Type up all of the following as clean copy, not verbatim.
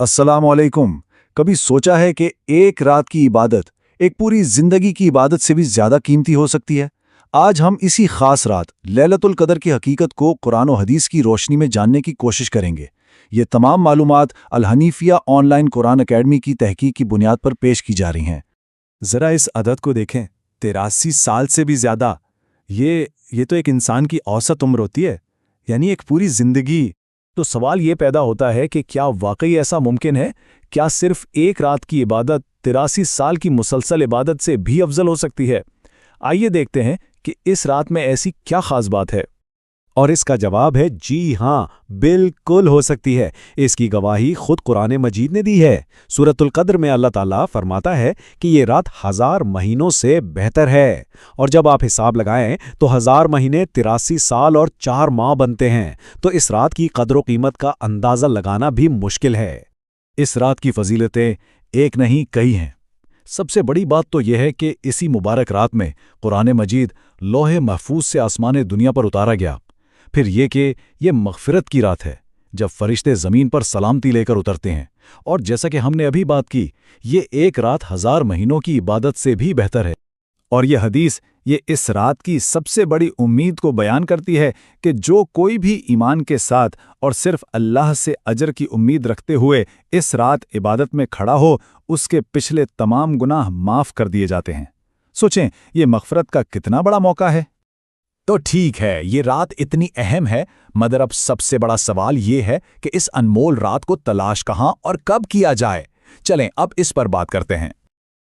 अस्सलाम वालेकुम। कभी सोचा है कि एक रात की इबादत एक पूरी जिंदगी की इबादत से भी ज्यादा कीमती हो सकती है? आज हम इसी खास रात लैलतुल कदर की हकीकत को कुरान और हदीस की रोशनी में जानने की कोशिश करेंगे। ये तमाम मालूमात अल हनीफिया ऑनलाइन कुरान अकेडमी की तहकीक की बुनियाद पर पेश की जा रही हैं। जरा इस अदद को देखें, 83 साल से भी ज्यादा। ये तो एक इंसान की औसत उम्र होती है, यानी एक पूरी जिंदगी। तो सवाल ये पैदा होता है कि क्या वाकई ऐसा मुमकिन है? क्या सिर्फ एक रात की इबादत 83 साल की मुसलसल इबादत से भी अफजल हो सकती है? आइए देखते हैं कि इस रात में ऐसी क्या खास बात है। और इसका जवाब है जी हां, बिल्कुल हो सकती है। इसकी गवाही खुद कुरान मजीद ने दी है। सूरतुल कद्र में अल्लाह ताला फरमाता है कि ये रात 1000 महीनों से बेहतर है। और जब आप हिसाब लगाएं तो 1000 महीने 83 साल और 4 माह बनते हैं। तो इस रात की कद्र कीमत का अंदाज़ा लगाना भी मुश्किल है। इस रात की फजीलतें एक नहीं कई हैं। सबसे बड़ी बात तो यह है कि इसी मुबारक रात में कुरान मजीद लौहे महफूज से आसमान दुनिया पर उतारा गया। फिर ये कि ये मग़फ़िरत की रात है, जब फरिश्ते ज़मीन पर सलामती लेकर उतरते हैं। और जैसा कि हमने अभी बात की, ये एक रात 1000 महीनों की इबादत से भी बेहतर है। और ये हदीस ये इस रात की सबसे बड़ी उम्मीद को बयान करती है कि जो कोई भी ईमान के साथ और सिर्फ अल्लाह से अजर की उम्मीद रखते हुए इस रात इबादत में खड़ा हो, उसके पिछले तमाम गुनाह माफ़ कर दिए जाते हैं। सोचें, ये मग़फ़िरत का कितना बड़ा मौका है। तो ठीक है, ये रात इतनी अहम है, मगर अब सबसे बड़ा सवाल ये है कि इस अनमोल रात को तलाश कहाँ और कब किया जाए। चलें अब इस पर बात करते हैं।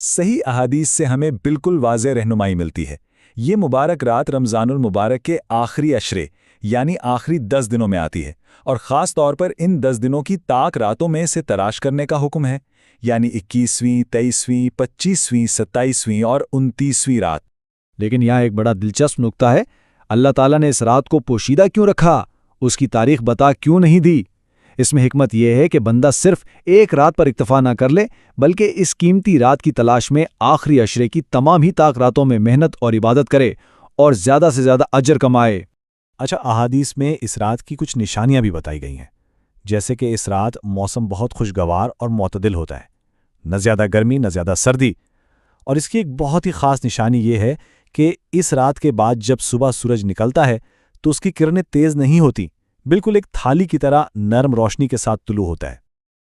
सही अहादीस से हमें बिल्कुल वाज़ेह रहनुमाई मिलती है। ये मुबारक रात रमज़ानुल मुबारक के आखिरी अशरे यानी आखिरी 10 दिनों में आती है, और ख़ास तौर पर इन 10 दिनों की ताक रातों में से तलाश करने का हुक्म है, यानी 21वीं, 23वीं, 25वीं, 27वीं और 29वीं रात। लेकिन यहाँ एक बड़ा दिलचस्प नुक्ता है। अल्लाह ताला ने इस रात को पोशीदा क्यों रखा, उसकी तारीख बता क्यों नहीं दी? इसमें हिकमत यह है कि बंदा सिर्फ एक रात पर इक्तफा ना कर ले, बल्कि इस कीमती रात की तलाश में आखिरी अशरे की तमाम ही ताक रातों में मेहनत और इबादत करे और ज़्यादा से ज़्यादा अजर कमाए। अच्छा, अहादीस में इस रात की कुछ निशानियां भी बताई गई हैं, जैसे कि इस रात मौसम बहुत खुशगवार और मोतदिल होता है, न ज़्यादा गर्मी न ज़्यादा सर्दी। और इसकी एक बहुत ही ख़ास निशानी ये है कि इस रात के बाद जब सुबह सूरज निकलता है तो उसकी किरणें तेज़ नहीं होती, बिल्कुल एक थाली की तरह नरम रोशनी के साथ तुलू होता है।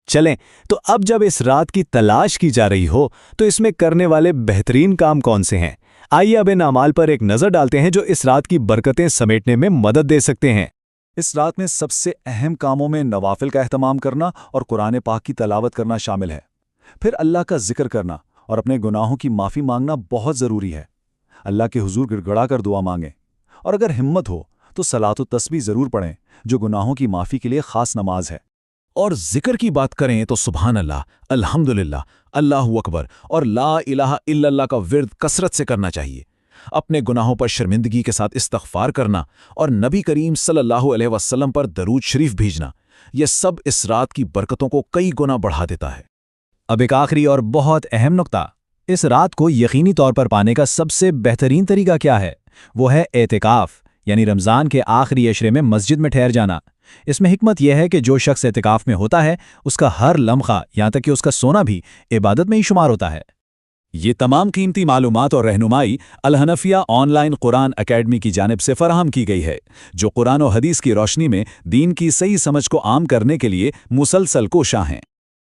चलें, तो अब जब इस रात की तलाश की जा रही हो तो इसमें करने वाले बेहतरीन काम कौन से हैं? आइए अब इन अमाल पर एक नज़र डालते हैं जो इस रात की बरकतें समेटने में मदद दे सकते हैं। इस रात में सबसे अहम कामों में नवाफिल का एहतमाम करना और कुरान पाक की तलावत करना शामिल है। फिर अल्लाह का जिक्र करना और अपने गुनाहों की माफ़ी मांगना बहुत ज़रूरी है। अल्लाह के हुजूर गिड़गड़ा कर दुआ मांगें, और अगर हिम्मत हो तो सलात व तस्बीह ज़रूर पढ़ें, जो गुनाहों की माफ़ी के लिए ख़ास नमाज है। और जिक्र की बात करें तो सुभान अल्लाह, अल्हम्दुलिल्लाह, अल्लाहु अकबर और ला इलाहा इल्लल्लाह का विर्द कसरत से करना चाहिए। अपने गुनाहों पर शर्मिंदगी के साथ इस्तग़फ़ार करना और नबी करीम सल्लल्लाहु अलैहि वसल्लम पर दरूद शरीफ भेजना, यह सब इस रात की बरकतों को कई गुना बढ़ा देता है। अब एक आखिरी और बहुत अहम नुक्ता, इस रात को यकीनी तौर पर पाने का सबसे बेहतरीन तरीका क्या है? वो है एतिकाफ़, यानी रमज़ान के आखिरी अशरे में मस्जिद में ठहर जाना। इसमें हिकमत यह है कि जो शख्स एतिकाफ़ में होता है उसका हर लम्हा, यहाँ तक कि उसका सोना भी इबादत में ही शुमार होता है। ये तमाम कीमती मालूमात और रहनुमाई अल हनफिया ऑनलाइन कुरान अकेडमी की जानिब से फराहम की गई है, जो कुरान और हदीस की रोशनी में दीन की सही समझ को आम करने के लिए मुसलसल कोशां हैं।